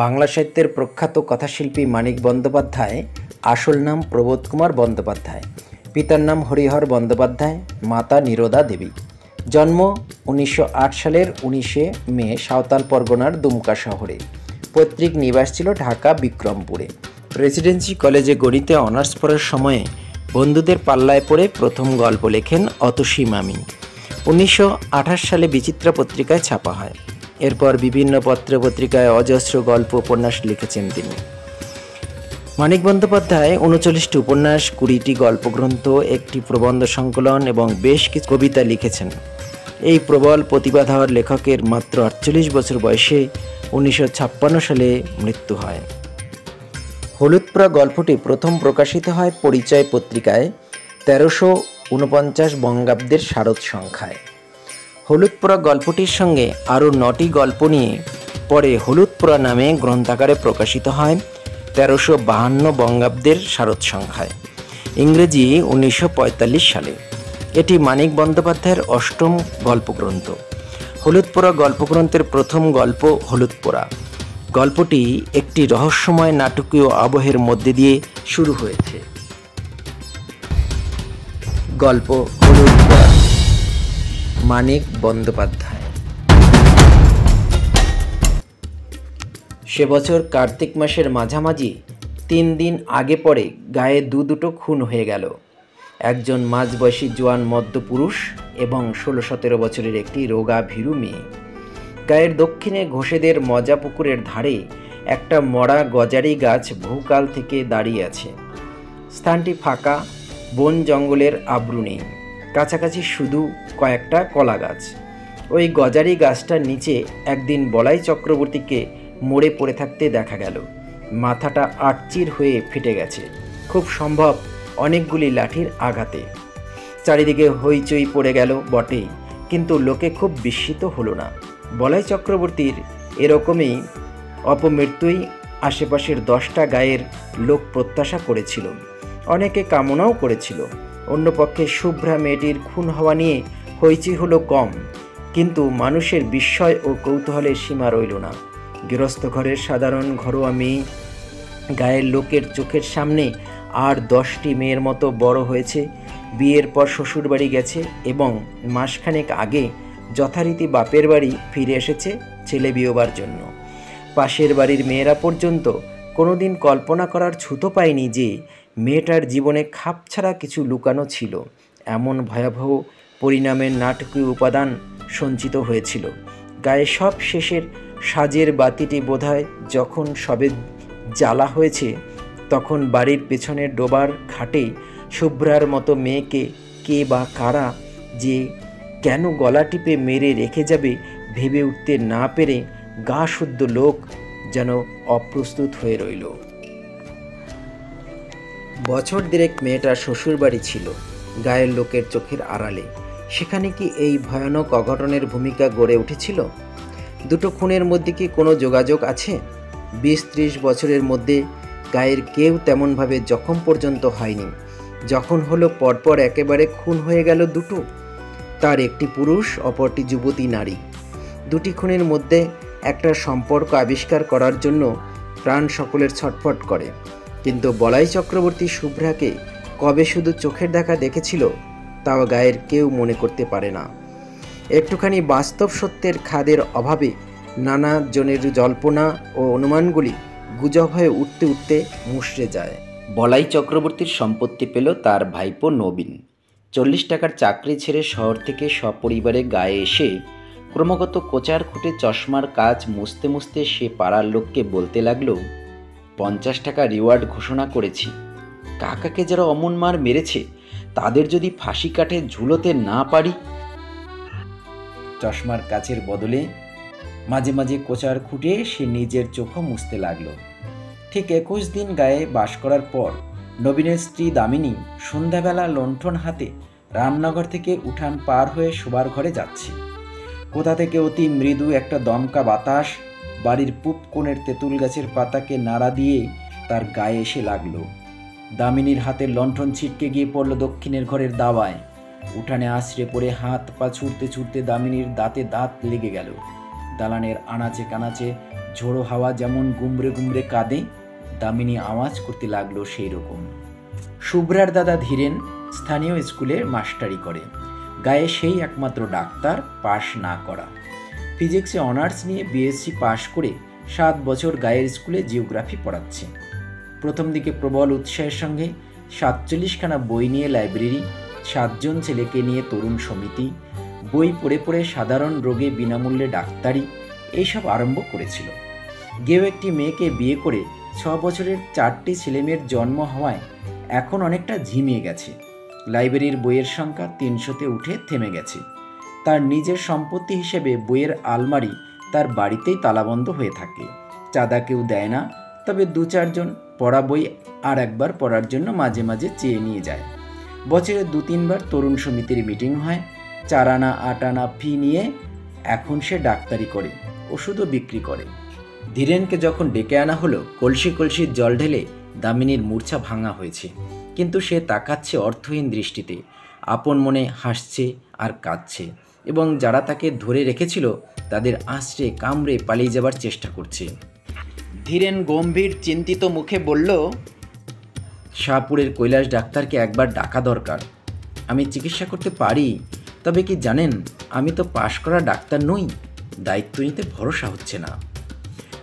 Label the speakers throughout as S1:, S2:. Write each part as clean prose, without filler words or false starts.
S1: বাংলা সাহিত্যের প্রখ্যাত কথাশিল্পী মানিক বন্দ্যোপাধ্যায় আসল নাম প্রবোধ কুমার বন্দ্যোপাধ্যায়। পিতার নাম হরিহর বন্দ্যোপাধ্যায়, মাতা নীরদা দেবী। জন্ম 1908 সালের 19 মে সাঁওতাল পরগনার দুমকা শহরে। পৈতৃক নিবাস ছিল ঢাকা বিক্রমপুরে। প্রেসিডেন্সি কলেজে গণিতে অনার্স পড়ার সময়ে বন্ধুদের পাল্লায় পড়ে প্রথম গল্প লেখেন অতসী মামি। 1928 সালে বিচিত্রা পত্রিকায় ছাপা হয়। এরপর বিভিন্ন পত্রপত্রিকায় অজস্র গল্প উপন্যাস লিখেছেন তিনি। মানিক বন্দ্যোপাধ্যায় 39টি উপন্যাস, 20টি গল্পগ্রন্থ, একটি প্রবন্ধ সংকলন এবং বেশ কিছু কবিতা লিখেছেন। এই প্রবল প্রতিভাধর লেখকের মাত্র 48 বছর বয়সে 1956 সালে মৃত্যু হয়। হলুদপোড়া গল্পটি প্রথম প্রকাশিত হয় পরিচয় পত্রিকায় 1349 বঙ্গাব্দের শারদ সংখ্যায়। হলুদপোড়া গল্পটির সঙ্গে আরও 9টি গল্প নিয়ে পরে হলুদপোড়া নামে গ্রন্থাকারে প্রকাশিত হয় 1352 বঙ্গাব্দের শারদ সংখ্যায়, ইংরেজি 1945 সালে। এটি মানিক বন্দ্যোপাধ্যায়ের 8ম গল্পগ্রন্থ। হলুদপোড়া গল্পগ্রন্থের প্রথম গল্প হলুদপোড়া। গল্পটি একটি রহস্যময় নাটকীয় আবহের মধ্যে দিয়ে শুরু হয়েছে। গল্প হলুদপোড়া, মানিক বন্দ্যোপাধ্যায়। সে বছর কার্তিক মাসের মাঝামাঝি 3 দিন আগে পরে গায়ে দুটো খুন হয়ে গেল। একজন মাঝবয়সী জোয়ান মধ্যপুরুষ এবং 16-17 বছরের একটি রোগা ভীরু মেয়ে। গায়ের দক্ষিণে ঘোষেদের মজা পুকুরের ধারে একটা মরা গজারি গাছ বহুকাল থেকে দাঁড়িয়ে আছে। স্থানটি ফাঁকা, বন জঙ্গলের আবরু নেই, কাছাকাছি শুধু কয়েকটা কলা গাছ। ওই গজারি গাছটার নিচে একদিন বলাই চক্রবর্তীকে মরে পড়ে থাকতে দেখা গেল। মাথাটা আটচির হয়ে ফেটে গেছে, খুব সম্ভব অনেকগুলি লাঠির আঘাতে। চারিদিকে হইচই পড়ে গেল বটেই, কিন্তু লোকে খুব বিস্মিত হলো না। বলাই চক্রবর্তীর এরকমই অপমৃত্যুই আশেপাশের 10টা গায়ের লোক প্রত্যাশা করেছিল, অনেকে কামনাও করেছিল। অন্যপক্ষে শুভ্রা মেয়েটির খুন হওয়া নিয়ে হইচই হলো কম, কিন্তু মানুষের বিস্ময় ও কৌতূহলের সীমা রইল না। গৃহস্থ ঘরের সাধারণ ঘরোয়া মেয়ে গায়ের লোকের চোখের সামনে আর 10টি মেয়ের মতো বড় হয়েছে, বিয়ের পর শ্বশুরবাড়ি গেছে এবং মাসখানেক আগে যথারীতি বাপের বাড়ি ফিরে এসেছে ছেলে বিয়োবার জন্য। পাশের বাড়ির মেয়েরা পর্যন্ত কোনোদিন কল্পনা করার ছুতো পায়নি যে মেয়েটার জীবনে খাপ ছাড়া কিছু লুকানো ছিল। এমন ভয়াবহ পরিণামের নাটকীয় উপাদান সঞ্চিত হয়েছিল। গায়ে সব শেষের সাজের বাতিটি বোধহয় যখন সবে জ্বালা হয়েছে, তখন বাড়ির পেছনের ডোবার ঘাটে শুভ্রার মতো মেয়েকে কে বা কারা যে কেন গলা টিপে মেরে রেখে যাবে ভেবে উঠতে না পেরে গা শুদ্ধ লোক যেন অপ্রস্তুত হয়ে রইল। বছর দেড়েক মেয়েটা শ্বশুর বাড়ি ছিল, গায়ের লোকের চোখের আড়ালে। সেখানে কি এই ভয়ানক অঘটনের ভূমিকা গড়ে উঠেছিল? দুটো খুনের মধ্যে কি কোনো যোগাযোগ আছে? 20-30 বছরের মধ্যে গায়ের কেউ তেমনভাবে জখম পর্যন্ত হয়নি। যখন হলো পরপর একেবারে খুন হয়ে গেল দুটো। তার একটি পুরুষ, অপরটি যুবতী নারী। দুটি খুনের মধ্যে একটা সম্পর্ক আবিষ্কার করার জন্য প্রাণ সকলের ছটফট করে, কিন্তু বলাই চক্রবর্তী শুভ্রাকে কবে শুধু চোখের দেখা দেখেছিল তাও গায়ের কেউ মনে করতে পারে না। একটুখানি বাস্তব সত্যের খাদের অভাবে নানা জনের জল্পনা ও অনুমানগুলি গুজব হয়ে উঠতে উঠতে মুষড়ে যায়। বলাই চক্রবর্তীর সম্পত্তি পেল তার ভাইপো নবীন। 40 টাকার চাকরি ছেড়ে শহর থেকে সপরিবারে গায়ে এসে ক্রমাগত কোচার খুঁটে চশমার কাজ মুছতে মুছতে সে পাড়ার লোককে বলতে লাগলো, 50 টাকা রিওয়ার্ড ঘোষণা করেছি। কাকাকে যারা অমন মার মেরেছে তাদের যদি ফাঁসি কাটে ঝুলোতে না পারি। চশমার কাচের বদলে মাঝে মাঝে কোচার খুঁটে সে নিজের চোখও মুছতে লাগলো। ঠিক 21 দিন গায়ে বাস করার পর নবীনের স্ত্রী দামিনী সন্ধ্যাবেলা লণ্ঠন হাতে রামনগর থেকে উঠান পার হয়ে শোবার ঘরে যাচ্ছে। কোথা থেকে অতি মৃদু একটা দমকা বাতাস বাড়ির পূব কোণের তেঁতুল গাছের পাতাকে নাড়া দিয়ে তার গায়ে এসে লাগলো। দামিনীর হাতের লণ্ঠন ছিটকে গিয়ে পড়ল দক্ষিণের ঘরের দাওয়ায়। উঠানে আছড়ে পড়ে হাত পা ছুটতে ছুটতে দামিনীর দাঁতে দাঁত লেগে গেল। দালানের আনাচে কানাচে ঝোড়ো হাওয়া যেমন গুমড়ে গুমড়ে কাঁদে, দামিনী আওয়াজ করতে লাগলো সেই রকম। শুভ্রার দাদা ধীরেন স্থানীয় স্কুলে মাস্টারি করে। গায়ে সেই একমাত্র ডাক্তার, পাশ না করা। ফিজিক্সে অনার্স নিয়ে বিএসসি পাশ করে 7 বছর গায়ের স্কুলে জিওগ্রাফি পড়াচ্ছে। প্রথম দিকে প্রবল উৎসাহের সঙ্গে 47খানা বই নিয়ে লাইব্রেরি, 7 জন ছেলেকে নিয়ে তরুণ সমিতি, বই পড়ে পড়ে সাধারণ রোগে বিনামূল্যে ডাক্তারি, এইসব আরম্ভ করেছিল। গেও একটি মেয়েকে বিয়ে করে 6 বছরের 4টি ছেলেমেয়ের জন্ম হওয়ায় এখন অনেকটা ঝিমিয়ে গেছে। লাইব্রেরির বইয়ের সংখ্যা 300-তে উঠে থেমে গেছে। তার নিজের সম্পত্তি হিসেবে বইয়ের আলমারি তার বাড়িতেই তালাবন্ধ হয়ে থাকে। চাঁদা কেউ দেয় না, তবে 2-4 জন পড়া বই আর একবার পড়ার জন্য মাঝে মাঝে চেয়ে নিয়ে যায়। বছরে 2-3 বার তরুণ সমিতির মিটিং হয়। 4 আনা 8 আনা ফি নিয়ে এখন সে ডাক্তারি করে, ওষুধও বিক্রি করে। ধীরেনকে যখন ডেকে আনা হলো, কলসি কলসির জল ঢেলে দামিনীর মূর্ছা ভাঙা হয়েছে, কিন্তু সে তাকাচ্ছে অর্থহীন দৃষ্টিতে, আপন মনে হাসছে আর কাঁদছে, এবং যারা তাকে ধরে রেখেছিল তাদের আঁচড়ে কামড়ে পালিয়ে যাবার চেষ্টা করছে। ধীরেন গম্ভীর চিন্তিত মুখে বলল, শাহপুরের কৈলাস ডাক্তারকে একবার ডাকা দরকার। আমি চিকিৎসা করতে পারি, তবে কি জানেন, আমি তো পাশ করা ডাক্তার নই, দায়িত্ব নিতে ভরসা হচ্ছে না।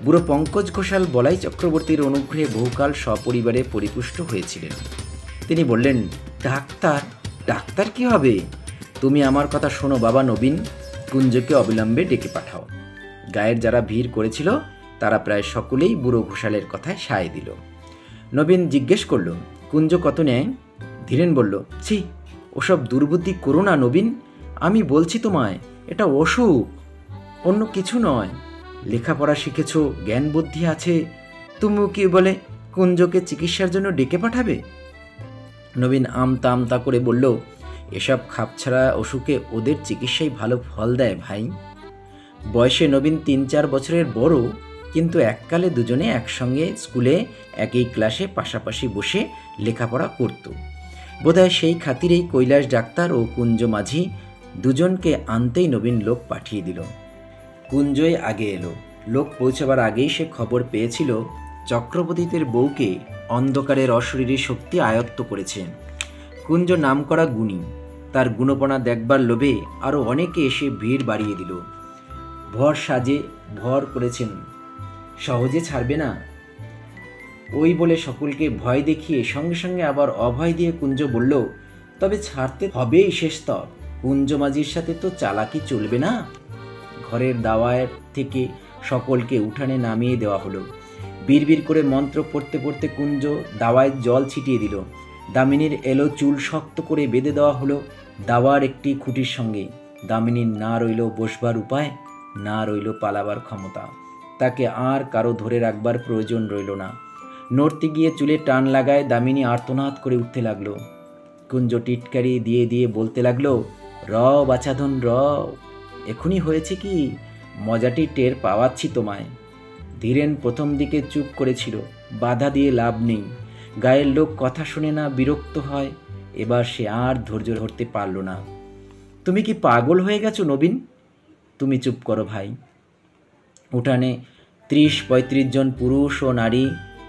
S1: বুড়ো পঙ্কজ ঘোষাল বলাই চক্রবর্তীর অনুগ্রহে বহুকাল সপরিবারে পরিপুষ্ট হয়েছিলেন। তিনি বললেন, ডাক্তার? ডাক্তার কি হবে? তুমি আমার কথা শোনো বাবা নবীন, কুঞ্জকে অবিলম্বে ডেকে পাঠাও। গায়ের যারা ভিড় করেছিল তারা প্রায় সকলেই বুড়ো ঘোষালের কথায় সায় দিল। নবীন জিজ্ঞেস করল, কুঞ্জ কত নেয়? ধীরেন বলল, ছি, ওসব দুর্বুদ্ধি করো না নবীন, আমি বলছি তোমায়, এটা অসুখ, অন্য কিছু নয়। লেখাপড়া শিখেছ, জ্ঞান বুদ্ধি আছে, তুমিও কি বলে কুঞ্জকে চিকিৎসার জন্য ডেকে পাঠাবে? নবীন আমতা আমতা করে বলল, এসব খাপছাড়া অসুখে ওদের চিকিৎসাই ভালো ফল দেয় ভাই। বয়সে নবীন 3-4 বছরের বড়, কিন্তু এককালে দুজনে একসঙ্গে স্কুলে একই ক্লাসে পাশাপাশি বসে লেখাপড়া করত। বোধহয় সেই খাতিরেই কৈলাস ডাক্তার ও কুঞ্জ মাঝি দুজনকে আনতেই নবীন লোক পাঠিয়ে দিল। কুঞ্জই আগে এলো। লোক পৌঁছাবার আগেই সে খবর পেয়েছিল চক্রবর্তীদের বউকে অন্ধকারের অশরীরী শক্তি আয়ত্ত করেছে। কুঞ্জ নামকরা গুণী, তার গুণপনা দেখবার লোভে আরও অনেকে এসে ভিড় বাড়িয়ে দিল। ভর সাজে ভর করেছেন, সহজে ছাড়বে না, ওই বলে সকলকে ভয় দেখিয়ে সঙ্গে সঙ্গে আবার অভয় দিয়ে কুঞ্জ বলল, তবে ছাড়তে হবেই শেষ স্তর। কুঞ্জ মাঝির সাথে তো চালাকি চলবে না। ঘরের দাওয়ায় থেকে সকলকে উঠানে নামিয়ে দেওয়া হলো। বিড়বিড় করে মন্ত্র পড়তে পড়তে কুঞ্জ দাওয়ায় জল ছিটিয়ে দিল। দামিনীর এলো চুল শক্ত করে বেঁধে দেওয়া হলো দাওয়ার একটি খুঁটির সঙ্গে। দামিনীর না রইল বসবার উপায়, না রইল পালাবার ক্ষমতা। তাকে আর কারো ধরে রাখবার প্রয়োজন রইল না। নড়তে গিয়ে চুলে টান লাগায় দামিনী আর্তনাদ করে উঠতে লাগলো। কুঞ্জ টিটকারি দিয়ে দিয়ে বলতে লাগলো, র বাছাধন র, এখনই হয়েছে কি, মজাটি টের পাওয়াচ্ছি তোমায়। ধীরেন প্রথম দিকে চুপ করেছিল, বাধা দিয়ে লাভ নেই, গায়ের লোক কথা শুনে না, বিরক্ত হয়। এবার সে আর ধৈর্য ধরতে পারল না। তুমি কি পাগল হয়ে গেছো নবীন? তুমি চুপ করো ভাই। উঠানে 30-35 জন পুরুষ ও নারী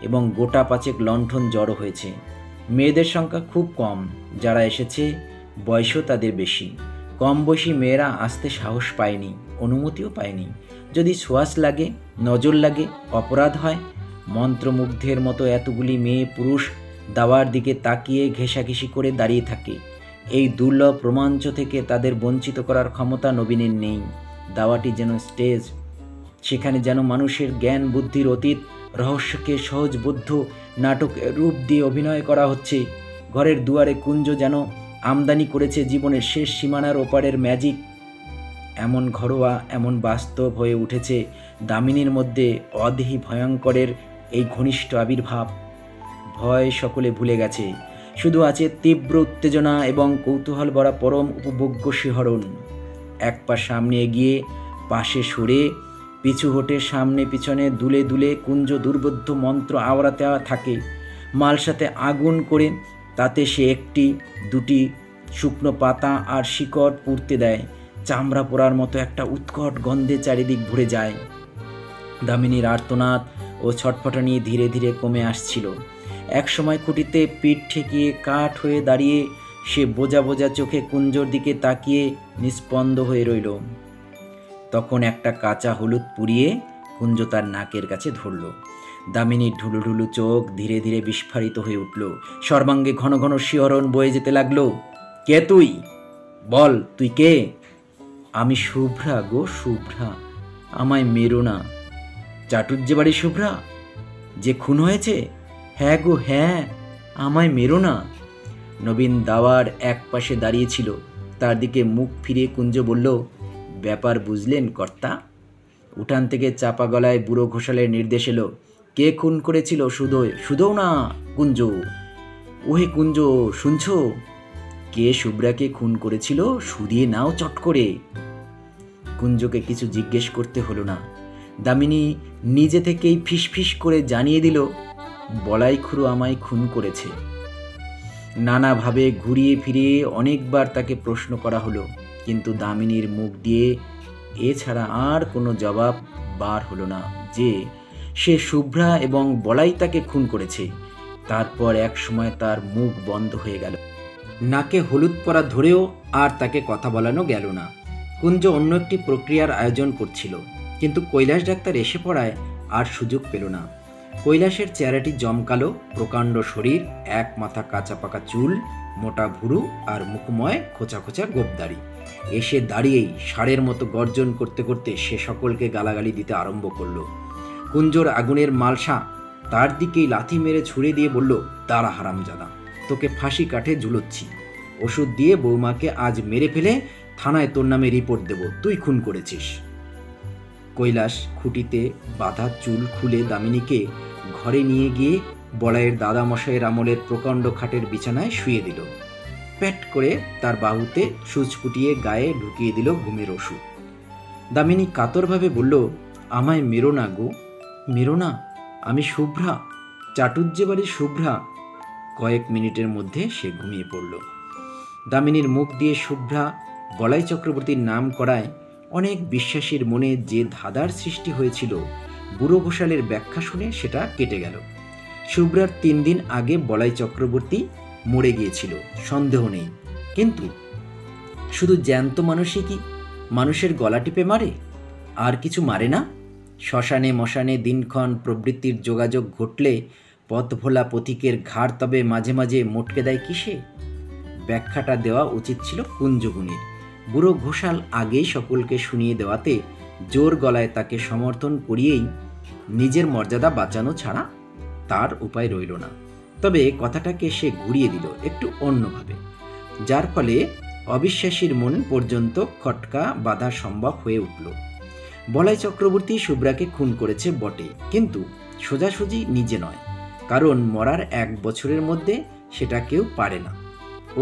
S1: এবং গোটা 5 লণ্ঠন জড়ো হয়েছে। মেয়েদের সংখ্যা খুব কম, যারা এসেছে বয়সও তাদের বেশি। কম বয়সী মেয়েরা আসতে সাহস পায়নি, অনুমতিও পায়নি। যদি ছোঁয়াচ লাগে, নজর লাগে, অপরাধ হয়। মন্ত্রমুগ্ধের মতো এতগুলি মেয়ে পুরুষ দাওয়ার দিকে তাকিয়ে ঘেঁষাঘেঁষি করে দাঁড়িয়ে থাকে। এই দুর্লভ রোমাঞ্চ থেকে তাদের বঞ্চিত করার ক্ষমতা নবীনের নেই। দাওয়াটি যেন স্টেজ, সেখানে যেন মানুষের জ্ঞান বুদ্ধির অতীত রহস্যকে সহজবোধ্য নাটকের রূপ দিয়ে অভিনয় করা হচ্ছে। ঘরের দুয়ারে কুঞ্জ যেন আমদানি করেছে জীবনের শেষ সীমানার ওপারের ম্যাজিক। এমন ঘরোয়া, এমন বাস্তব হয়ে উঠেছে দামিনীর মধ্যে অদেহি ভয়ঙ্করের এই ঘনিষ্ঠ আবির্ভাব। ভয় সকলে ভুলে গেছে, শুধু আছে তীব্র উত্তেজনা এবং কৌতূহল ভরা পরম উপভোগ্য শিহরণ। এক পা সামনে এগিয়ে, পাশে সরে, পিছু হটে সামনে পিছনে দুলে দুলে কুঞ্জ দুর্বোধ্য মন্ত্র আওড়াতে থাকে। মালসাতে আগুন করে তাতে সে 1-2টি শুকনো পাতা আর শিকড় পুড়তে দেয়। চামড়া পোড়ার মতো একটা উৎকট গন্ধে চারিদিক ভরে যায়। দামিনীর আর্তনাদ ও ছটফটানি ধীরে ধীরে কমে আসছিল। একসময় খুঁটিতে পিঠ ঠেকিয়ে কাঠ হয়ে দাঁড়িয়ে সে বোঝা বোঝা চোখে কুঞ্জর দিকে তাকিয়ে নিস্পন্দ হয়ে রইল। তখন একটা কাঁচা হলুদ পুড়িয়ে কুঞ্জ তার নাকের কাছে ধরল। দামিনীর ঢুলু ঢুলু চোখ ধীরে ধীরে বিস্ফারিত হয়ে উঠল, সর্বাঙ্গে ঘন ঘন শিহরণ বয়ে যেতে লাগলো। কে তুই? বল, তুই কে? আমি শুভ্রা গো, শুভ্রা, আমায় মেরো না। চাটুজ্জে বাড়ি শুভ্রা যে খুন হয়েছে? হ্যাঁ গো হ্যাঁ, আমায় মেরো না। নবীন দাওয়ার এক পাশে দাঁড়িয়েছিল, তার দিকে মুখ ফিরিয়ে কুঞ্জ বলল, ব্যাপার বুঝলেন কর্তা? উঠান থেকে চাপা গলায় বুড়ো ঘোষালের নির্দেশ এলো, কে খুন করেছিল? শুধু না কুঞ্জ, ওহে কুঞ্জ, শুনছ? কে শুভ্রাকে খুন করেছিল শুধিয়ে নাও চট করে। কুঞ্জকে কিছু জিজ্ঞেস করতে হলো না। দামিনী নিজে থেকেই ফিসফিস করে জানিয়ে দিল, বলাইখুড়ো আমায় খুন করেছে। নানাভাবে ঘুরিয়ে ফিরিয়ে অনেকবার তাকে প্রশ্ন করা হলো, কিন্তু দামিনীর মুখ দিয়ে এছাড়া আর কোনো জবাব বার হলো না যে সে শুভ্রা এবং বলাই তাকে খুন করেছে। তারপর এক সময় তার মুখ বন্ধ হয়ে গেল, নাকে হলুদ পরা ধরেও আর তাকে কথা বলানো গেল না। কুঞ্জ অন্য একটি প্রক্রিয়ার আয়োজন করছিল, কিন্তু কৈলাস ডাক্তার এসে পড়ায় আর সুযোগ পেল না। কৈলাসের চেহারাটি জমকালো, প্রকাণ্ড শরীর, এক মাথা কাঁচা পাকা চুল, মোটা ভুরু আর মুখময় খোঁচা খোঁচা গোপদাড়ি। এসে দাঁড়িয়েই ষাঁড়ের মতো গর্জন করতে করতে সে সকলকে গালাগালি দিতে আরম্ভ করল। কুঞ্জর আগুনের মালসা তার দিকেই লাথি মেরে ছুড়ে দিয়ে বলল, দাঁড়া হারামজাদা, তোকে ফাঁসি কাঠে ঝুলোচ্ছি। ওষুধ দিয়ে বৌমাকে আজ মেরে ফেলে থানায় তোর নামে রিপোর্ট দেব, তুই খুন করেছিস। কৈলাস খুঁটিতে বাঁধা চুল খুলে দামিনীকে ঘরে নিয়ে গিয়ে বলাইয়ের দাদামশাইয়ের আমলের প্রকাণ্ড খাটের বিছানায় শুয়ে দিল। প্যাট করে তার বাহুতে সুচ ফুটিয়ে গায়ে ঢুকিয়ে দিল ঘুমের ওষুধ। দামিনী কাতরভাবে বলল, আমায় মেরো না গো, মেরো না, আমি শুভ্রা, চাটুজ্জে বাড়ির শুভ্রা। কয়েক মিনিটের মধ্যে সে ঘুমিয়ে পড়ল। দামিনীর মুখ দিয়ে শুভ্রা বলাই চক্রবর্তীর নাম করায় অনেক বিশ্বাসীর মনে যে ধাঁধার সৃষ্টি হয়েছিল, বুড়ো ঘোষালের ব্যাখ্যা শুনে সেটা কেটে গেল। শুভ্রার 3 দিন আগে বলাই চক্রবর্তী মরে গিয়েছিল, সন্দেহ নেই। কিন্তু শুধু জ্যান্ত মানুষই কি মানুষের গলা টিপে মারে? আর কিছু মারে না? শ্মশানে মশানে দিনক্ষণ প্রবৃত্তির যোগাযোগ ঘটলে পথভোলা পথিকের ঘাড় তবে মাঝে মাঝে মোটকে দেয় কিসে? ব্যাখ্যাটা দেওয়া উচিত ছিল কুঞ্জগুণীর। বুড়ো ঘোষাল আগেই সকলকে শুনিয়ে দেওয়াতে জোর গলায় তাকে সমর্থন করিয়েই নিজের মর্যাদা বাঁচানো ছাড়া তার উপায় রইল না। তবে কথাটাকে সে ঘুরিয়ে দিল একটু অন্যভাবে, যার ফলে অবিশ্বাসীর মন পর্যন্ত খটকা বাঁধা সম্ভব হয়ে উঠল। বলাই চক্রবর্তী শুভ্রাকে খুন করেছে বটে, কিন্তু সোজাসুজি নিজে নয়, কারণ মরার 1 বছরের মধ্যে সেটা কেউ পারে না।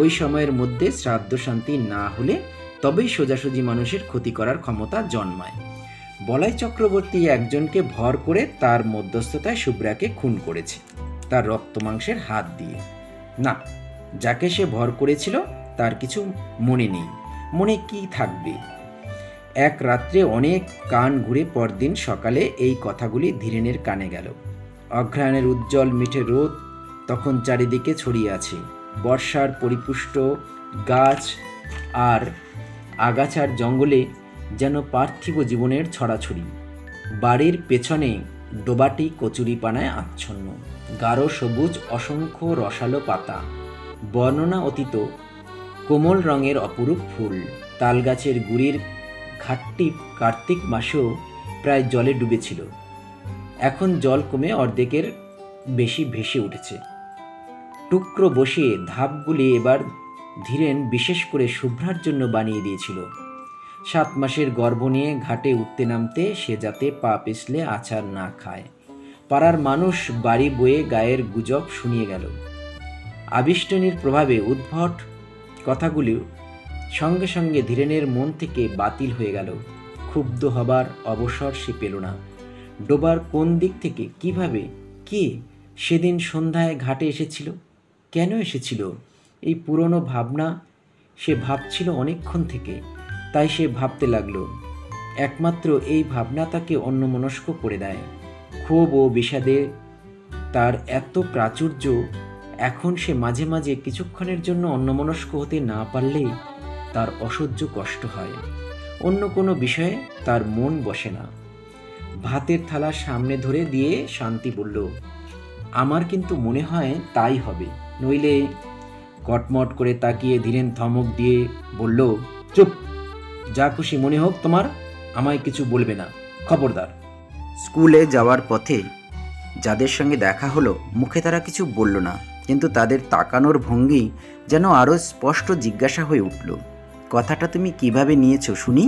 S1: ওই সময়ের মধ্যে শ্রাদ্ধ শান্তি না হলে তবেই সোজাসুজি মানুষের ক্ষতি করার ক্ষমতা জন্মায়। বলাই চক্রবর্তী একজনকে ভর করে তার মধ্যস্থতায় শুভ্রাকে খুন করেছে, তার রক্ত মাংসের হাত দিয়ে। না, যাকে সে ভর করেছিল তার কিছু মনে নেই। মনে কি থাকবে? এক রাত্রে অনেক কান ঘুরে পরদিন সকালে এই কথাগুলি ধীরেনের কানে গেল। অঘ্রাণের উজ্জ্বল মিঠে রোদ তখন চারিদিকে ছড়িয়ে আছে। বর্ষার পরিপুষ্ট গাছ আর আগাছার জঙ্গলে যেন পার্থিব জীবনের ছড়াছড়ি। বাড়ির পেছনে ডোবাটি কচুরিপানায় আচ্ছন্ন, গাঢ় সবুজ অসংখ্য রসালো পাতা, বর্ণনা অতীত কোমল রঙের অপরূপ ফুল। তালগাছের গুড়ির ঘাটটি কার্তিক মাসেও প্রায় জলে ডুবেছিল, এখন জল কমে অর্ধেকের বেশি ভেসে উঠেছে। টুকরো বসিয়ে ধাপগুলি এবার ধীরেন বিশেষ করে শুভ্রার জন্য বানিয়ে দিয়েছিল। 7 মাসের গর্ভ নিয়ে ঘাটে উঠতে নামতে সে যাতে পা পিছলে আছাড় না খায়। পাড়ার মানুষ বাড়ি বয়ে গায়ের গুজব শুনিয়ে গেল। আবিষ্টনীর প্রভাবে উদ্ভট কথাগুলি সঙ্গে সঙ্গে ধীরেনের মন থেকে বাতিল হয়ে গেল। ক্ষুব্ধ হবার অবসর সে পেল না। ডোবার কোন দিক থেকে, কিভাবে, কে সেদিন সন্ধ্যায় ঘাটে এসেছিল, কেন এসেছিল? এই পুরনো ভাবনা সে ভাবছিল অনেকক্ষণ থেকে। তাই সে ভাবতে লাগলো, একমাত্র এই ভাবনা তাকে অন্যমনস্ক করে দেয়। ক্ষোভ ও বিষাদে তার এত প্রাচুর্য, এখন সে মাঝে মাঝে কিছুক্ষণের জন্য অন্যমনস্ক হতে না পারলেই তার অসহ্য কষ্ট হয়। অন্য কোনো বিষয়ে তার মন বসে না। ভাতের থালা সামনে ধরে দিয়ে শান্তি বলল, আমার কিন্তু মনে হয় তাই হবে, নইলে। কটমট করে তাকিয়ে ধীরেন ধমক দিয়ে বলল, চুপ, যা খুশি মনে হোক তোমার, আমায় কিছু বলবে না, খবরদার। স্কুলে যাওয়ার পথে যাদের সঙ্গে দেখা হলো, মুখে তারা কিছু বলল না, কিন্তু তাদের তাকানোর ভঙ্গি যেন আরও স্পষ্ট জিজ্ঞাসা হয়ে উঠল, কথাটা তুমি কিভাবে নিয়েছো শুনি?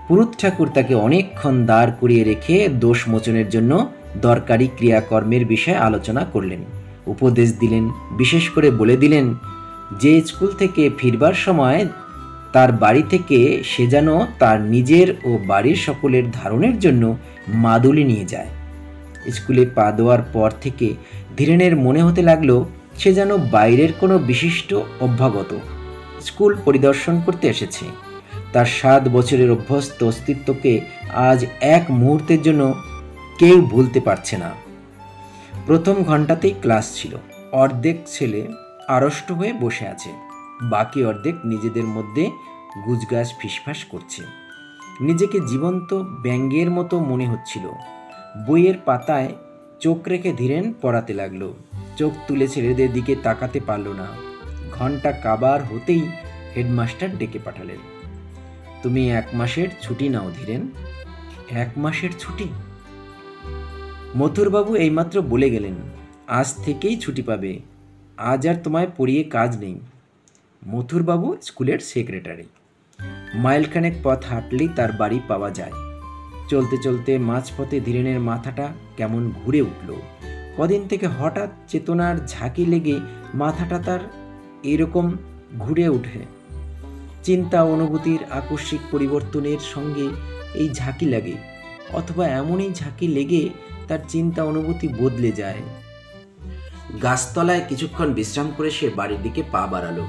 S1: পুরুত ঠাকুর তাকে অনেকক্ষণ দাঁড় করিয়ে রেখে দোষ মোচনের জন্য দরকারি ক্রিয়াকর্মের বিষয়ে আলোচনা করলেন, উপদেশ দিলেন। বিশেষ করে বলে দিলেন যে স্কুল থেকে ফিরবার সময় তার বাড়ি থেকে সে যেন তার নিজের ও বাড়ির সকলের ধারণের জন্য মাদুলি নিয়ে যায়। স্কুলে পা দেওয়ার পর থেকে ধীরেনের মনে হতে লাগলো সে যেন বাইরের কোনো বিশিষ্ট অভ্যাগত স্কুল পরিদর্শন করতে এসেছে। তার 7 বছরের অভ্যস্ত অস্তিত্বকে আজ এক মুহূর্তের জন্য কেউ ভুলতে পারছে না। প্রথম ঘন্টাতেই ক্লাস ছিল। অর্ধেক ছেলে আড়ষ্ট হয়ে বসে আছে, বাকি অর্ধেক নিজেদের মধ্যে গুজগাছ ফিসফাস করছে। নিজেকে জীবন্ত ব্যঙ্গের মতো মনে হচ্ছিল। বইয়ের পাতায় চোখ রেখে ধীরেন পড়াতে লাগলো। চোখ তুলে ছেলেদের দিকে তাকাতে পারল না। ঘন্টা কাবার হতেই হেডমাস্টার ডেকে পাঠালেন, তুমি 1 মাসের ছুটি নাও ধীরেন। 1 মাসের ছুটি? মথুরবাবু এইমাত্র বলে গেলেন আজ থেকেই ছুটি পাবে, আজ আর তোমায় পড়িয়ে কাজ নেই। মথুরবাবু স্কুলের সেক্রেটারি। মাইলখানেক পথ হাঁটলেই তার বাড়ি পাওয়া যায়। চলতে চলতে মাঝপথে ধীরেনের মাথাটা কেমন ঘুরে উঠল। কদিন থেকে হঠাৎ চেতনার ঝাঁকি লেগে মাথাটা তার এরকম ঘুরে ওঠে। চিন্তা অনুভূতির আকস্মিক পরিবর্তনের সঙ্গে এই ঝাঁকি লাগে, অথবা এমনই ঝাঁকি লেগে তার চিন্তা অনুভূতি বদলে যায়। গাছতলায় কিছুক্ষণ বিশ্রাম করে সে বাড়ির দিকে পা বাড়ালো।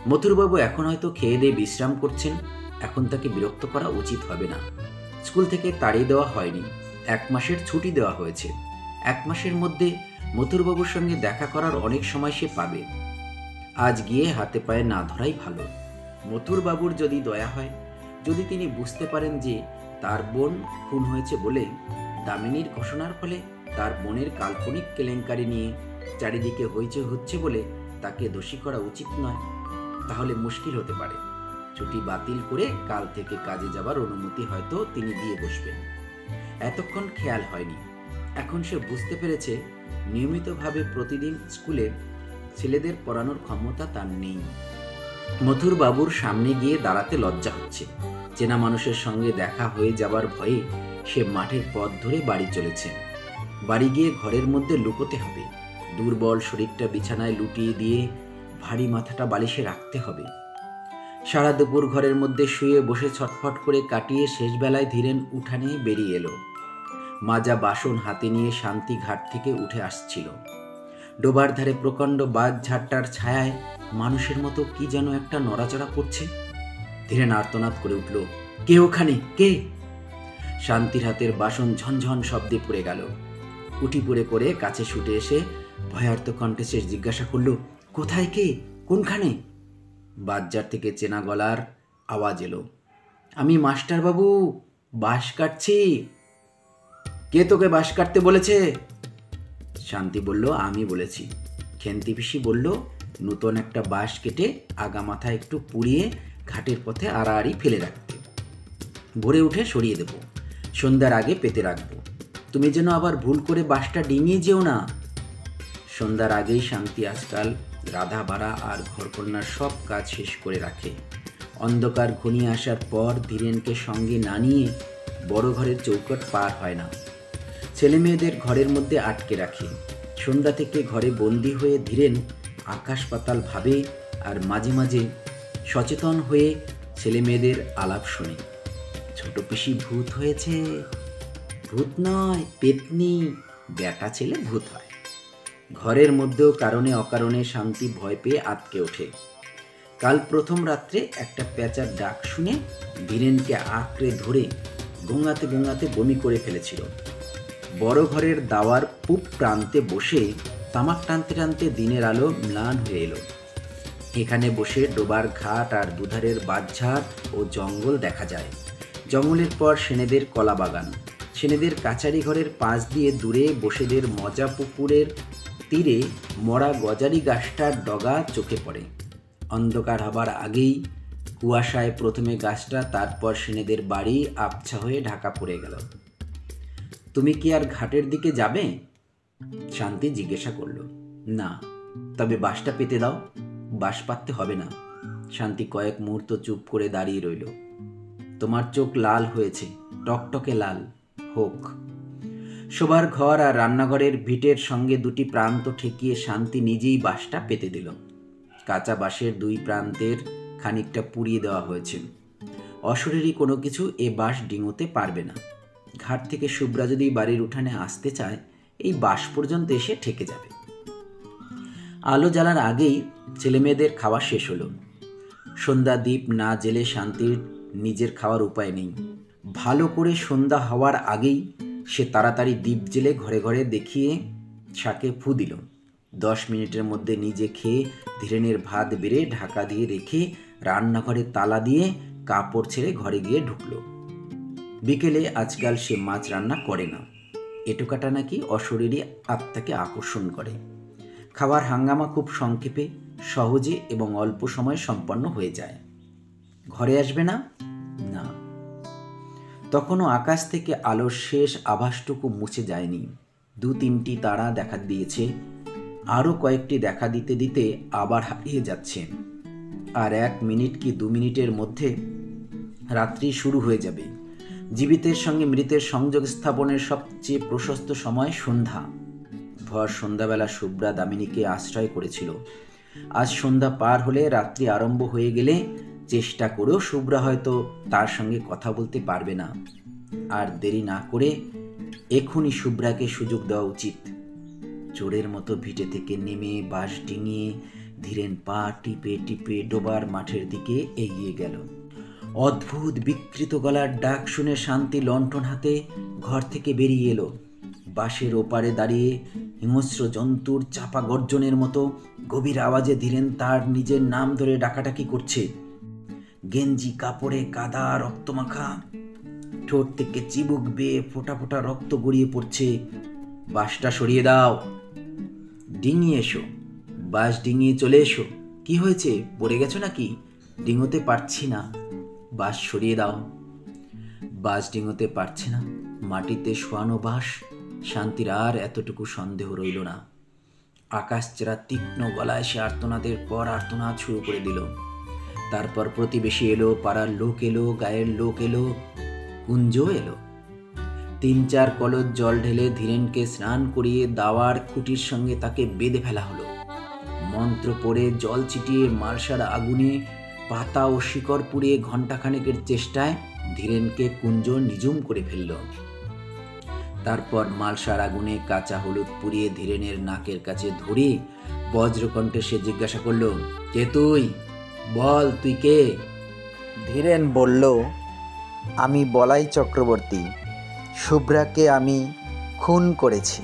S1: মথুরবাবু এখন হয়তো খেয়ে দিয়ে বিশ্রাম করছেন, এখন তাকে বিরক্ত করা উচিত হবে না। স্কুল থেকে তাড়িয়ে দেওয়া হয়নি, 1 মাসের ছুটি দেওয়া হয়েছে। 1 মাসের মধ্যে মথুরবাবুর সঙ্গে দেখা করার অনেক সময় সে পাবে। আজ গিয়ে হাতে পায়ে না ধরাই ভালো। মথুরবাবুর যদি দয়া হয়, যদি তিনি বুঝতে পারেন যে তার বোন খুন হয়েছে বলে দামিনীর ঘোষণার ফলে তার বোনের কাল্পনিক কেলেঙ্কারি নিয়ে চারিদিকে হইচই হচ্ছে বলে তাকে দোষী করা উচিত নয়, তাহলে মুশকিল হতে পারে। ছুটি বাতিল করে কাল থেকে কাজে যাবার অনুমতি হয়তো তিনি দিয়ে বসবেন। এতক্ষণ খেয়াল হয়নি। এখন সে বুঝতে পেরেছে নিয়মিতভাবে প্রতিদিন স্কুলে ছেলেদের পড়ানোর ক্ষমতা তার নেই। মথুর বাবুর সামনে গিয়ে দাঁড়াতে লজ্জা হচ্ছে। চেনা মানুষের সঙ্গে দেখা হয়ে যাবার ভয়ে সে মাঠের পথ ধরে বাড়ি চলেছে। বাড়ি গিয়ে ঘরের মধ্যে লুকোতে হবে। দুর্বল শরীরটা বিছানায় লুটিয়ে দিয়ে ভারী মাথাটা বালিশে রাখতে হবে। সারা দুপুর ঘরের মধ্যে শুয়ে বসে ছটফট করে কাটিয়ে শেষবেলায় ধীরেন উঠানে বেরিয়ে এলো। মাজা বাসন হাতে নিয়ে শান্তি ঘাট থেকে উঠে আসছিল। ডোবার ধারে প্রকাণ্ড বাঁশ ঝাড়টার ছায়ায় মানুষের মতো কি যেন একটা নড়াচড়া করছে। ধীরেন আর্তনাদ করে উঠল, কে ওখানে, কে? শান্তির হাতের বাসন ঝনঝন শব্দে পড়ে গেল। উঠি পড়ে করে কাছে ছুটে এসে ভয়ার্ত কণ্ঠে সে জিজ্ঞাসা করল, কোথায়, কে, কোনখানে? বাজার থেকে চেনা গলার আওয়াজ এলো, আমি মাস্টারবাবু, বাঁশ কাটছি। কে তোকে বাঁশ কাটতে বলেছে? শান্তি বলল, আমি বলেছি। খেন্তি পিসি বলল, নূতন একটা বাঁশ কেটে আগা মাথা একটু পুড়িয়ে ঘাটের পথে আড়াআড়ি ফেলে রাখতে, ভোরে উঠে সরিয়ে দেব, সন্ধ্যার আগে পেতে রাখবো। তুমি যেন আবার ভুল করে বাঁশটা ডিঙিয়ে যেও না। সন্ধ্যার আগেই শান্তি আজকাল রাধা বাড়া আর ঘরকন্যার সব কাজ শেষ করে রাখে। অন্ধকার ঘনিয়ে আসার পর ধীরেনকে সঙ্গে না নিয়ে বড় ঘরের চৌকট পার হয় না। ছেলে মেয়েদের ঘরের মধ্যে আটকে রাখে। সন্ধ্যা থেকে ঘরে বন্দি হয়ে ধীরেন আকাশ পাতাল ভাবে, আর মাঝে মাঝে সচেতন হয়ে ছেলে মেয়েদের আলাপ শোনে। ছোট পিসি ভূত হয়েছে। ভূত নয়, পেতনি। বেটা ছেলে ভূত হয়। ঘরের মধ্যেও কারণে অকারণে শান্তি ভয় পেয়ে আটকে ওঠে। কাল প্রথম রাত্রে একটা পেঁচার ডাক শুনে ধীরেনকে আঁকড়ে ধরে গোঙাতে গোঙাতে বমি করে ফেলেছিল। বড় ঘরের দাওয়ার পূব প্রান্তে বসে তামাক টানতে টানতে দিনের আলো ম্লান হয়ে এলো। এখানে বসে ডোবার ঘাট আর দুধারের বাঁশঝাড় ও জঙ্গল দেখা যায়। জঙ্গলের পর সেনেদের কলা বাগান, সেনেদের কাছারি ঘরের পাশ দিয়ে দূরে বসেদের মজা পুকুরের তীরে মরা গজারি গাছটার ডগা চোখে পড়ে। অন্ধকার হবার আগেই কুয়াশায় প্রথমে গাছটা, তারপর সেনেদের বাড়ি আবছা হয়ে ঢাকা পড়ে গেল। তুমি কি আর ঘাটের দিকে যাবে? শান্তি জিজ্ঞাসা করল। না, তবে বাঁশটা পেতে দাও। বাঁশ পাততে হবে না। শান্তি কয়েক মুহূর্ত চুপ করে দাঁড়িয়ে রইল। তোমার চোখ লাল হয়েছে, টকটকে লাল, হোক। শোবার ঘর আর রান্নাঘরের ভিটের সঙ্গে দুটি প্রান্ত ঠেকিয়ে শান্তি নিজেই বাঁশটা পেতে দিল। কাঁচা বাঁশের দুই প্রান্তের খানিকটা পুড়িয়ে দেওয়া হয়েছে। অশরীরী কোনো কিছু এ বাঁশ ডিঙোতে পারবে না। ঘাট থেকে শুভ্রা যদি বাড়ির উঠানে আসতে চায়, এই বাঁশ পর্যন্ত এসে ঠেকে যাবে। আলো জ্বালার আগেই ছেলেমেয়েদের খাওয়া শেষ হলো। সন্ধ্যা দ্বীপ না জেলে শান্তির নিজের খাওয়ার উপায় নেই। ভালো করে সন্ধ্যা হওয়ার আগেই সে তাড়াতাড়ি দ্বীপ জেলে ঘরে ঘরে দেখিয়ে শাকে ফু দিল। 10 মিনিটের মধ্যে নিজে খেয়ে ধীরেনের ভাত বেড়ে ঢাকা দিয়ে রেখে রান্নাঘরে তালা দিয়ে কাপড় ছেড়ে ঘরে গিয়ে ঢুকল। বিকেলে আজকাল সে মাছ রান্না করে না। এটুকাটা নাকি অশরীরী আত্মাকে আকর্ষণ করে। খাবার হাঙ্গামা খুব সংক্ষেপে, সহজে এবং অল্প সময়ে সম্পন্ন হয়ে যায়। ঘরে আসবে না? না। তখনও আকাশ থেকে আলোর শেষ আভাসটুকু মুছে যায়নি। 2-3টি তারা দেখা দিয়েছে, আরও কয়েকটি দেখা দিতে দিতে আবার হারিয়ে যাচ্ছে। আর 1 মিনিট কি 2 মিনিটের মধ্যে রাত্রি শুরু হয়ে যাবে। জীবিতের সঙ্গে মৃতের সংযোগ স্থাপনের সবচেয়ে প্রশস্ত সময় সন্ধ্যা। ভর সন্ধ্যাবেলা শুভ্রা দামিনীকে আশ্রয় করেছিল। আজ সন্ধ্যা পার হলে রাত্রি আরম্ভ হয়ে গেলে চেষ্টা করেও শুভ্রা হয়তো তার সঙ্গে কথা বলতে পারবে না। আর দেরি না করে এখনই শুভ্রাকে সুযোগ দেওয়া উচিত। চোরের মতো ভিটে থেকে নেমে বাঁশ ডিঙিয়ে ধীরেন পা টিপে টিপে ডোবার মাঠের দিকে এগিয়ে গেল। অদ্ভুত বিকৃত গলার ডাক শুনে শান্তি লণ্ঠন হাতে ঘর থেকে বেরিয়ে এলো। বাঁশের ওপারে দাঁড়িয়ে হিংস্র জন্তুর চাপা গর্জনের মতো গভীর আওয়াজে ধীরেন তার নিজের নাম ধরে ডাকাডাকি করছে। গেঞ্জি কাপড়ে কাদা রক্তমাখা, ঠোঁট থেকে চিবুক বেয়ে ফোঁটা ফোঁটা রক্ত গড়িয়ে পড়ছে। বাঁশটা সরিয়ে দাও। ডিঙিয়ে এসো। বাঁশ ডিঙিয়ে চলে এসো। কি হয়েছে, পড়ে গেছো নাকি? ডিঙোতে পারছি না। বাঁশ সরিয়ে দাও। বাঁশ ডিঙোতে পারছে না, মাটিতে শোয়ানো বাঁশ। শান্তির আর এতটুকু সন্দেহ রইল না। আকাশ চেরা তীক্ষ্ণ গলায় সে আর্তনাদের পর আর্তনাদ শুরু করে দিল। তারপর প্রতিবেশী এলো, পাড়ার লোক এলো, গায়ের লোক এলো, কুঞ্জ এলো। 3-4 কলস জল ঢেলে ধীরেনকে স্নান করিয়ে দাওয়ার খুঁটির সঙ্গে তাকে বেঁধে ফেলা হলো। মন্ত্র পড়ে জল ছিটিয়ে মালসার আগুনে পাতা ও শিকড় পুড়িয়ে ঘণ্টাখানেকের চেষ্টায় ধীরেনকে কুঞ্জ নিঝুম করে ফেলল। তারপর মালসার আগুনে কাঁচা হলুদ পুড়িয়ে ধীরেনের নাকের কাছে ধরে বজ্রকণ্ঠে সে জিজ্ঞাসা করল, কে তুই? বল, তুই কে?
S2: ধীরেন বলল, আমি বলাই চক্রবর্তী। শুভ্রাকে আমি খুন করেছি।